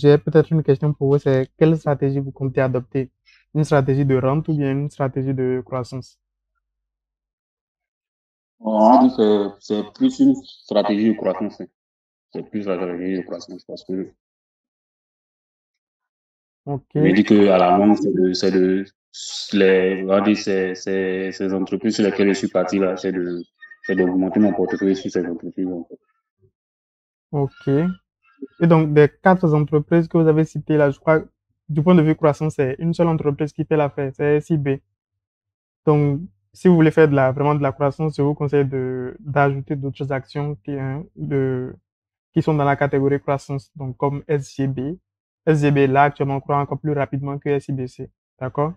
j'ai peut-être une question pour vous, c'est quelle stratégie vous comptez adopter? Une stratégie de rente ou bien une stratégie de croissance? On dit que c'est plus une stratégie de croissance. C'est plus la stratégie de croissance parce que Ok, je me dis qu'à la longue, on va dire, ces entreprises sur lesquelles je suis parti là, c'est d'augmenter mon portefeuille sur ces entreprises. En fait. ok. Et donc, des quatre entreprises que vous avez citées là, je crois, du point de vue croissance, c'est une seule entreprise qui fait l'affaire, c'est SIB. Donc, si vous voulez faire vraiment de la croissance, je vous conseille d'ajouter d'autres actions qui sont dans la catégorie croissance, donc comme SGB. SGB, là, actuellement, croît encore plus rapidement que SIBC. D'accord?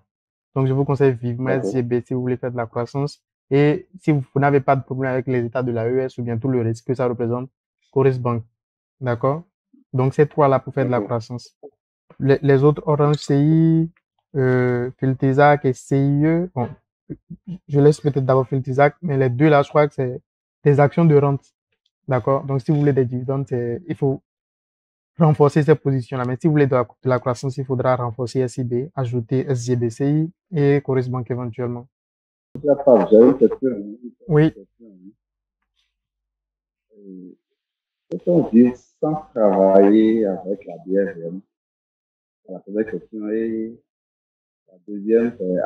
Donc, je vous conseille vivement D'accord. SGB si vous voulez faire de la croissance. Et si vous n'avez pas de problème avec les états de l'AES ou bien tout le risque que ça représente, Coris Bank. D'accord? Donc, ces trois-là pour faire de la D'accord. croissance. Les autres, Orange CI, Filtezac et CIE, bon, je laisse peut-être d'abord Filtezac, mais les deux là, je crois que c'est des actions de rente. D'accord? Donc, si vous voulez des dividendes, il faut renforcer ces positions-là. Mais si vous voulez de la croissance, il faudra renforcer SIB, ajouter SGBCI et Coris Bank éventuellement. J'ai une question. Oui. Peut-on vivre sans travailler avec la BRVM? La première question. Et la deuxième, c'est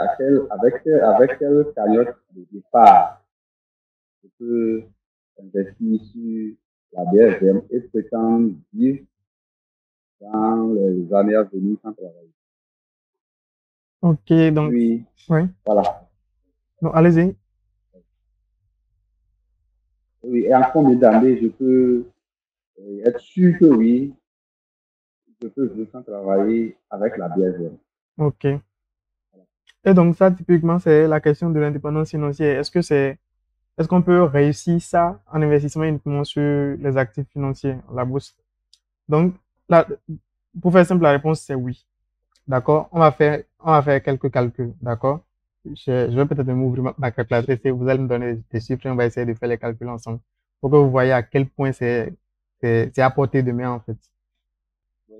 avec quelle cagnotte de départ je peux investir sur la BRVM et prétendre vivre dans les années à venir sans travailler? Ok, donc, Puis, oui. voilà. Donc, allez-y. Oui, et en combien d'années je peux être sûr que oui, je peux vivre sans travailler avec la BRVM? Ok. Et donc, ça, typiquement, c'est la question de l'indépendance financière. Est-ce qu'on peut réussir ça en investissement uniquement sur les actifs financiers, la bourse? Donc, là, pour faire simple, la réponse, c'est oui. D'accord? On va faire quelques calculs. D'accord? Je vais peut-être m'ouvrir ma calculatrice et vous allez me donner des chiffres et on va essayer de faire les calculs ensemble pour que vous voyez à quel point c'est à portée de main, en fait.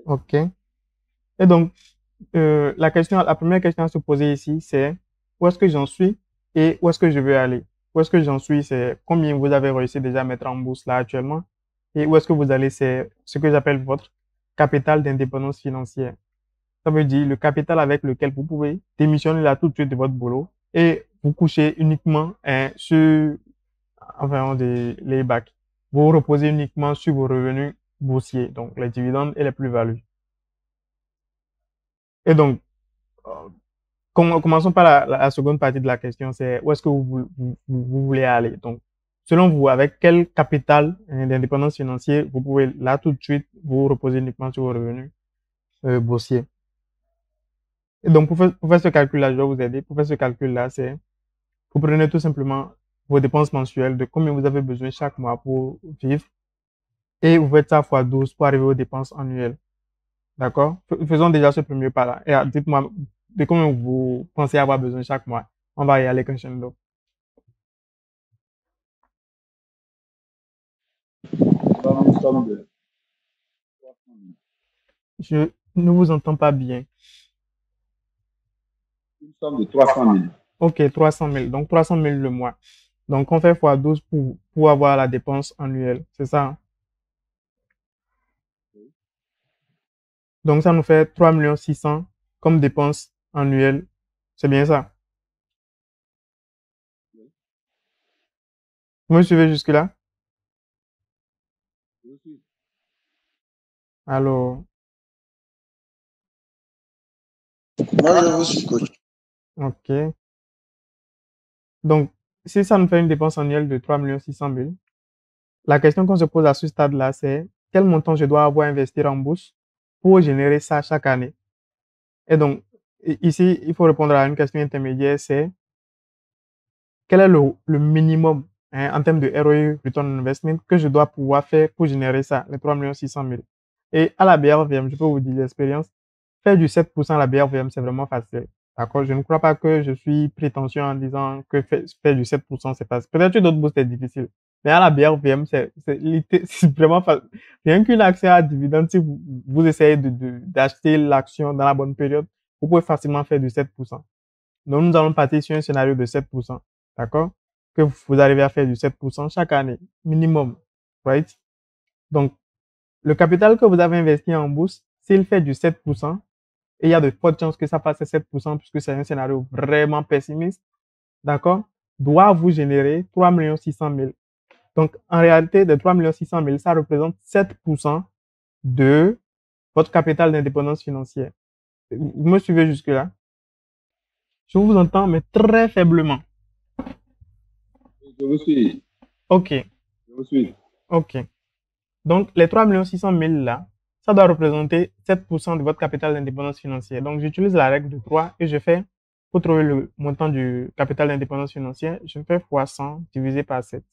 OK? Et donc, la première question à se poser ici, c'est où est-ce que j'en suis et où est-ce que je veux aller? Où est-ce que j'en suis, c'est combien vous avez réussi déjà à mettre en bourse là actuellement et où est-ce que vous allez, c'est ce que j'appelle votre capital d'indépendance financière. Ça veut dire le capital avec lequel vous pouvez démissionner là tout de suite de votre boulot et vous coucher uniquement sur, enfin, les bacs. Vous reposez uniquement sur vos revenus boursiers, donc les dividendes et les plus-values. Et donc, euh, commençons par la seconde partie de la question, c'est où est-ce que vous voulez aller? Donc, selon vous, avec quel capital d'indépendance financière vous pouvez là tout de suite vous reposer uniquement sur vos revenus boursiers? Et donc, pour faire ce calcul-là, je vais vous aider. Pour faire ce calcul-là, vous prenez tout simplement vos dépenses mensuelles de combien vous avez besoin chaque mois pour vivre et vous faites ça fois 12 pour arriver aux dépenses annuelles. D'accord? Faisons déjà ce premier pas-là. Et dites-moi de combien vous pensez avoir besoin chaque mois. On va y aller crescendo. Comme une somme de 300 000. Je ne vous entends pas bien. Une somme de 300 000. Ok, 300 000. Donc, 300 000 le mois. Donc, on fait fois 12 pour avoir la dépense annuelle. C'est ça, hein? Donc, ça nous fait 3 600 000 comme dépense annuelle. C'est bien ça? Vous me suivez jusque-là? Alors, Moi, je vous suis, coach. ok. Donc, si ça nous fait une dépense annuelle de 3 600 000, la question qu'on se pose à ce stade-là, c'est quel montant je dois avoir investir en bourse pour générer ça chaque année? Et donc, ici, il faut répondre à une question intermédiaire, c'est quel est le minimum en termes de ROI, Return on Investment, que je dois pouvoir faire pour générer ça, les 3 600 000. Et à la BRVM, je peux vous dire l'expérience, faire du 7% à la BRVM, c'est vraiment facile. D'accord? Je ne crois pas que je suis prétentieux en disant que faire du 7%, c'est facile. Peut-être que d'autres bourses, c'est difficile. Mais à la BRVM, c'est vraiment rien qu'une action à dividende, si vous essayez d'acheter l'action dans la bonne période, vous pouvez facilement faire du 7%. Donc, nous allons partir sur un scénario de 7%. D'accord? Que vous arrivez à faire du 7% chaque année, minimum. Right? Donc, le capital que vous avez investi en bourse, s'il fait du 7%, et il y a de fortes chances que ça fasse 7% puisque c'est un scénario vraiment pessimiste, d'accord, doit vous générer 3 600 000. Donc, en réalité, de 3 600 000, ça représente 7% de votre capital d'indépendance financière. Vous me suivez jusque-là? Je vous entends, mais très faiblement. Je vous suis. OK. Je vous suis. OK. Donc, les 3 600 000 là, ça doit représenter 7% de votre capital d'indépendance financière. Donc, j'utilise la règle de 3 et je fais, pour trouver le montant du capital d'indépendance financière, je fais fois 100 divisé par 7.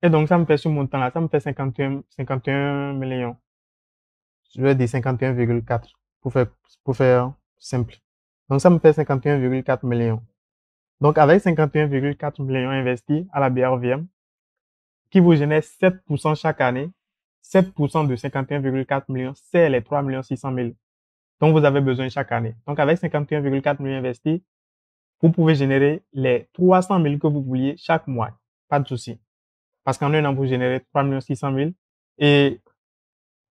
Et donc, ça me fait ce montant-là, ça me fait 51 millions. Je vais dire 51,4 pour faire simple. Donc, ça me fait 51,4 millions. Donc, avec 51,4 millions investis à la BRVM, qui vous génère 7% chaque année, 7% de 51,4 millions, c'est les 3 600 000 dont vous avez besoin chaque année. Donc, avec 51,4 millions investis, vous pouvez générer les 300 000 que vous vouliez chaque mois. Pas de souci. Parce qu'en un an, vous générez 3 600 000 et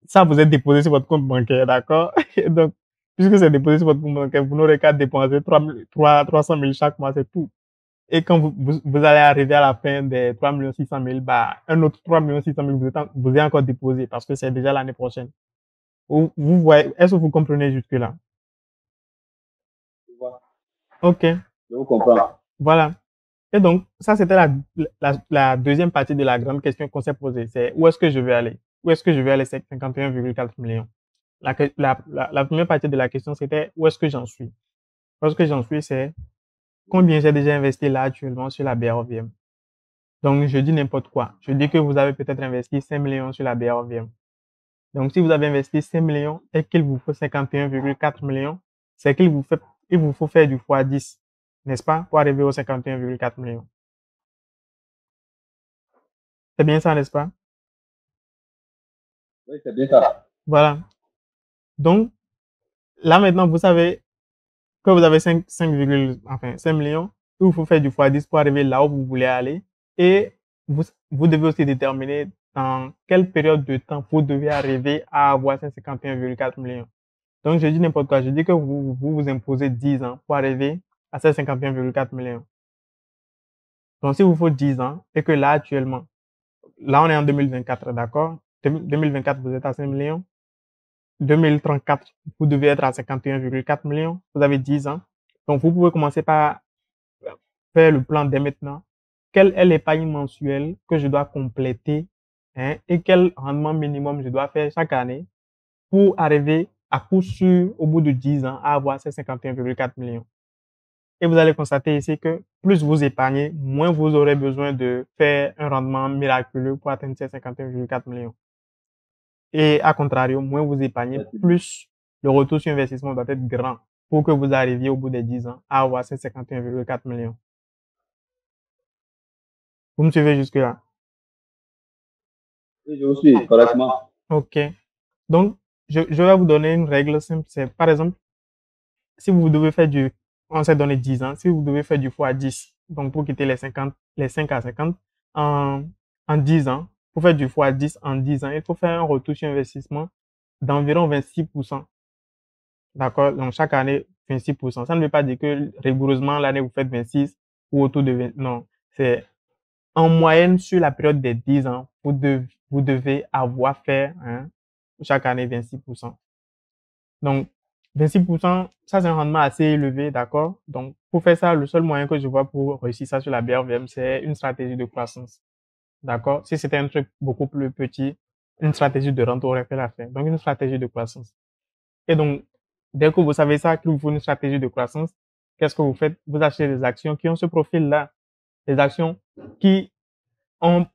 ça, vous êtes déposé sur votre compte bancaire, d'accord? Donc, puisque c'est déposé sur votre compte bancaire, vous n'aurez qu'à dépenser 300 000 chaque mois, c'est tout. Et quand vous allez arriver à la fin des 3 600 000, bah, un autre 3 600 000 vous est encore déposé parce que c'est déjà l'année prochaine. Vous voyez, est-ce que vous comprenez jusque-là? Je vois. OK. Je vous comprends. Voilà. Et donc, ça, c'était la deuxième partie de la grande question qu'on s'est posée. C'est où est-ce que je vais aller? Où est-ce que je vais aller, c'est 51,4 millions. La première partie de la question, c'était où est-ce que j'en suis? Où est-ce que j'en suis, c'est combien j'ai déjà investi là actuellement sur la BRVM. Donc, je dis n'importe quoi. Je dis que vous avez peut-être investi 5 millions sur la BRVM. Donc, si vous avez investi 5 millions et qu'il vous faut 51,4 millions, c'est il vous faut faire du x10, n'est-ce pas, pour arriver aux 51,4 millions. C'est bien ça, n'est-ce pas? Oui, c'est bien ça. Voilà. Donc, là maintenant, vous savez que vous avez 5 millions, il vous faut faire du x10 pour arriver là où vous voulez aller. Et vous devez aussi déterminer dans quelle période de temps vous devez arriver à avoir ces 51,4 millions. Donc, je dis n'importe quoi. Je dis que vous imposez 10 ans pour arriver à ces 51,4 millions. Donc, s'il vous faut 10 ans et que là, actuellement, là, on est en 2024, d'accord? 2024, vous êtes à 5 millions. 2034, vous devez être à 51,4 millions. Vous avez 10 ans. Donc, vous pouvez commencer par faire le plan dès maintenant. Quelle est l'épargne mensuelle que je dois compléter, hein, et quel rendement minimum je dois faire chaque année pour arriver à coup sûr, au bout de 10 ans, à avoir ces 51,4 millions. Et vous allez constater ici que plus vous épargnez, moins vous aurez besoin de faire un rendement miraculeux pour atteindre ces 51,4 millions. Et à contrario, moins vous épargnez, plus le retour sur investissement doit être grand pour que vous arriviez au bout des 10 ans à avoir ces 51,4 millions. Vous me suivez jusque-là? Oui, je vous suis correctement. OK. Donc, je vais vous donner une règle simple. C'est, par exemple, si vous devez faire on s'est donné 10 ans, si vous devez faire du x10, donc pour quitter les 5 à 50, en 10 ans, pour faire du x10 en 10 ans, il faut faire un retour sur investissement d'environ 26%. D'accord? Donc, chaque année, 26%. Ça ne veut pas dire que rigoureusement, l'année, vous faites 26 ou autour de 20. Non. C'est en moyenne, sur la période des 10 ans, vous devez avoir fait, hein, chaque année 26%. Donc, 26%, ça, c'est un rendement assez élevé, d'accord? Donc, pour faire ça, le seul moyen que je vois pour réussir ça sur la BRVM, c'est une stratégie de croissance. D'accord? Si c'était un truc beaucoup plus petit, une stratégie de rente aurait fait l'affaire. Donc, une stratégie de croissance. Et donc, dès que vous savez ça, qu'il vous faut une stratégie de croissance, qu'est-ce que vous faites? Vous achetez des actions qui ont ce profil-là. Des actions qui ont,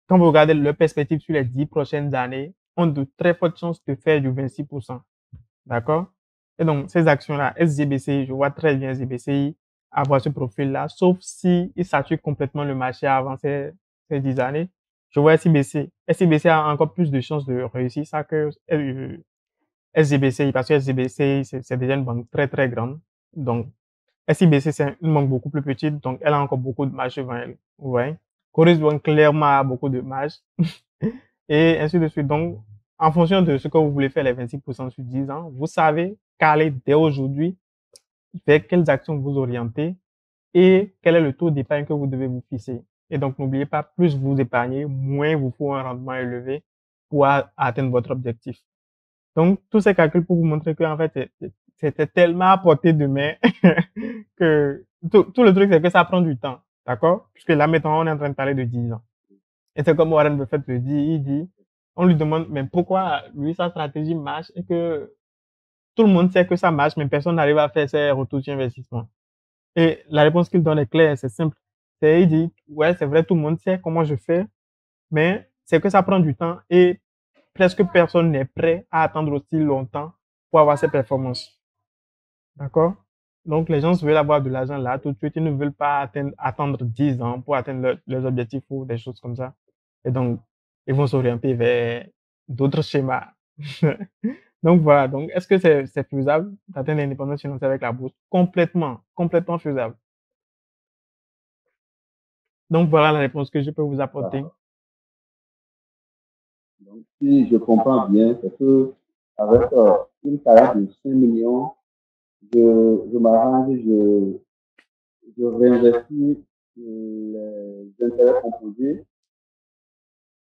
quand vous regardez leur perspective sur les 10 prochaines années, ont de très fortes chances de faire du 26%. D'accord? Et donc, ces actions-là, SGBCI, je vois très bien SGBCI avoir ce profil-là, sauf si il sature complètement le marché avant ces 10 années. Je vois SIBC. SIBC a encore plus de chances de réussir ça que SGBCI, parce que SGBCI, c'est déjà une banque très, très grande. Donc, SIBC, c'est une banque beaucoup plus petite, donc elle a encore beaucoup de marge devant elle. Vous voyez? Coris Bank, clairement, a beaucoup de marge. Et ainsi de suite. Donc, en fonction de ce que vous voulez faire, les 26% sur 10 ans, vous savez caler dès aujourd'hui vers quelles actions vous orientez et quel est le taux d'épargne que vous devez vous fixer. Et donc, n'oubliez pas, plus vous épargnez, moins vous faut un rendement élevé pour atteindre votre objectif. Donc, tous ces calculs pour vous montrer que, en fait, c'était tellement à portée de main que tout le truc, c'est que ça prend du temps. D'accord? Puisque là, maintenant, on est en train de parler de 10 ans. Et c'est comme Warren Buffett le dit, il dit, on lui demande, mais pourquoi lui, sa stratégie marche et que tout le monde sait que ça marche, mais personne n'arrive à faire ses retours sur investissement. Et la réponse qu'il donne est claire, c'est simple. Il dit, ouais, c'est vrai, tout le monde sait comment je fais, mais c'est que ça prend du temps et presque personne n'est prêt à attendre aussi longtemps pour avoir ces performances. D'accord? Donc, les gens veulent avoir de l'argent là tout de suite. Ils ne veulent pas attendre 10 ans pour atteindre leurs objectifs ou des choses comme ça. Et donc, ils vont s'orienter vers d'autres schémas. Donc, voilà. Donc, est-ce que c'est faisable d'atteindre l'indépendance financière avec la bourse? Complètement, complètement faisable. Donc, voilà la réponse que je peux vous apporter. Donc, si je comprends bien, c'est que avec une carrière de 5 millions, je m'arrange, je réinvestis les intérêts composés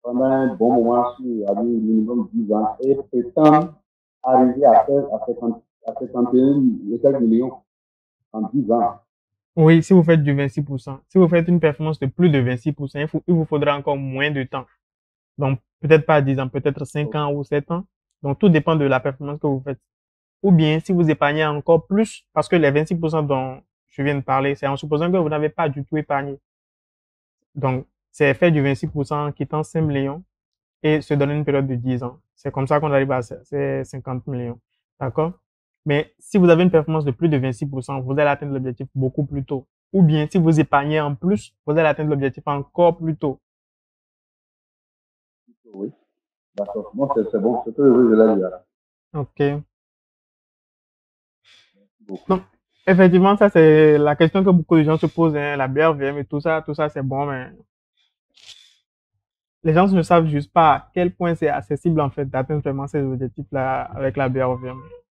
pendant un bon moment sur un minimum 10 ans et prétendre arriver à 51 millions en 10 ans. Oui, si vous faites du 26%. Si vous faites une performance de plus de 26%, il vous faudra encore moins de temps. Donc, peut-être pas 10 ans, peut-être 5 ans ou 7 ans. Donc, tout dépend de la performance que vous faites. Ou bien, si vous épargnez encore plus, parce que les 26% dont je viens de parler, c'est en supposant que vous n'avez pas du tout épargné. Donc, c'est faire du 26% en quittant 5 millions et se donner une période de 10 ans. C'est comme ça qu'on arrive à ces 50 millions. D'accord? Mais si vous avez une performance de plus de 26%, vous allez atteindre l'objectif beaucoup plus tôt. Ou bien, si vous épargnez en plus, vous allez atteindre l'objectif encore plus tôt. Oui, d'accord. Bon, c'est bon. C'est que je l'ai dit. OK. Donc, effectivement, ça, c'est la question que beaucoup de gens se posent, hein, la BRVM et tout ça, c'est bon, mais les gens ne savent juste pas à quel point c'est accessible, en fait, d'atteindre vraiment ces objectifs-là avec la BRVM.